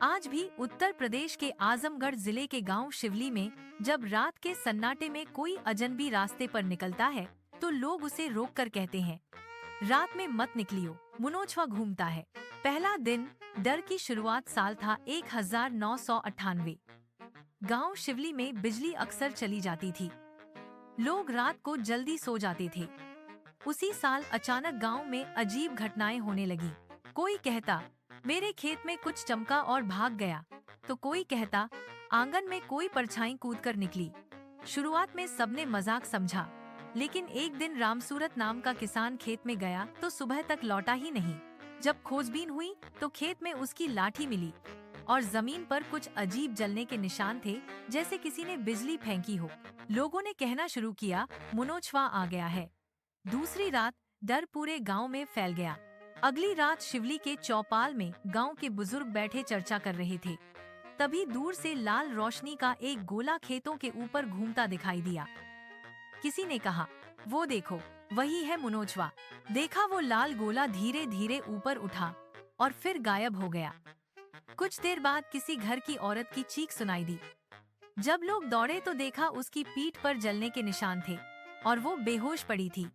आज भी उत्तर प्रदेश के आजमगढ़ जिले के गांव शिवली में जब रात के सन्नाटे में कोई अजनबी रास्ते पर निकलता है तो लोग उसे रोककर कहते हैं, रात में मत निकलियो, मुनोछवा घूमता है। पहला दिन डर की शुरुआत साल था 1998। गांव शिवली में बिजली अक्सर चली जाती थी। लोग रात को जल्दी सो जाते थे। उसी साल अचानक गांव में अजीब घटनाएं होने लगी। कोई कहता, मेरे खेत में कुछ चमका और भाग गया, तो कोई कहता, आंगन में कोई परछाई कूदकर निकली। शुरुआत में सबने मजाक समझा, लेकिन एक दिन रामसूरत नाम का किसान खेत में गया तो सुबह तक लौटा ही नहीं। जब खोजबीन हुई तो खेत में उसकी लाठी मिली और जमीन पर कुछ अजीब जलने के निशान थे, जैसे किसी ने बिजली फेंकी हो। लोगों ने कहना शुरू किया, मुनोछवा आ गया है। दूसरी रात डर पूरे गांव में फैल गया। अगली रात शिवली के चौपाल में गांव के बुजुर्ग बैठे चर्चा कर रहे थे। तभी दूर से लाल रोशनी का एक गोला खेतों के ऊपर घूमता दिखाई दिया। किसी ने कहा, वो देखो, वही है मुनोछवा। देखा, वो लाल गोला धीरे धीरे ऊपर उठा और फिर गायब हो गया। कुछ देर बाद किसी घर की औरत की चीख सुनाई दी। जब लोग दौड़े तो देखा उसकी पीठ पर जलने के निशान थे और वो बेहोश पड़ी थी।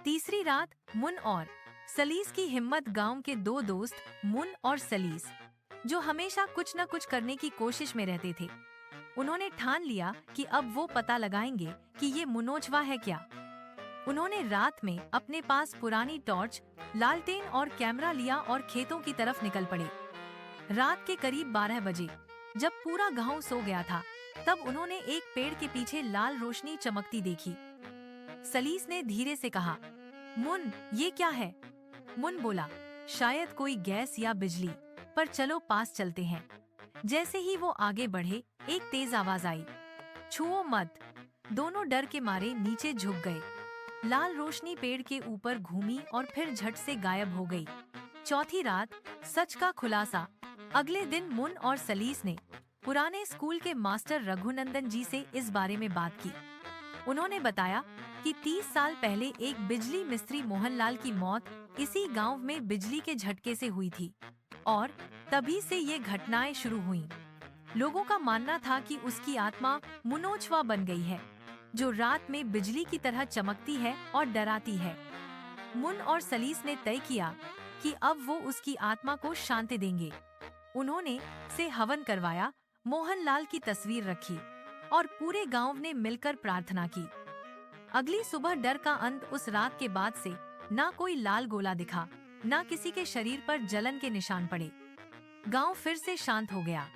तीसरी रात मुन और सलीस की हिम्मत। गांव के दो दोस्त मुन और सलीस, जो हमेशा कुछ न कुछ करने की कोशिश में रहते थे, उन्होंने ठान लिया कि अब वो पता लगाएंगे कि ये मुनोछवा है क्या। उन्होंने रात में अपने पास पुरानी टॉर्च, लालटेन और कैमरा लिया और खेतों की तरफ निकल पड़े। रात के करीब 12 बजे जब पूरा गांव सो गया था, तब उन्होंने एक पेड़ के पीछे लाल रोशनी चमकती देखी। सलीस ने धीरे से कहा, मुन, ये क्या है? मुन बोला, शायद कोई गैस या बिजली, पर चलो पास चलते हैं। जैसे ही वो आगे बढ़े, एक तेज आवाज आई, छुओ मत। दोनों डर के मारे नीचे झुक गए। लाल रोशनी पेड़ के ऊपर घूमी और फिर झट से गायब हो गई। चौथी रात सच का खुलासा। अगले दिन मुन और सलीस ने पुराने स्कूल के मास्टर रघुनंदन जी से इस बारे में बात की। उन्होंने बताया कि 30 साल पहले एक बिजली मिस्त्री मोहनलाल की मौत इसी गांव में बिजली के झटके से हुई थी और तभी से ये घटनाएं शुरू हुईं। लोगों का मानना था कि उसकी आत्मा मुनोछवा बन गई है, जो रात में बिजली की तरह चमकती है और डराती है। मुन और सलीस ने तय किया कि अब वो उसकी आत्मा को शांति देंगे। उन्होंने से हवन करवाया, मोहनलाल की तस्वीर रखी और पूरे गांव ने मिलकर प्रार्थना की। अगली सुबह डर का अंत। उस रात के बाद से ना कोई लाल गोला दिखा, ना किसी के शरीर पर जलन के निशान पड़े। गांव फिर से शांत हो गया।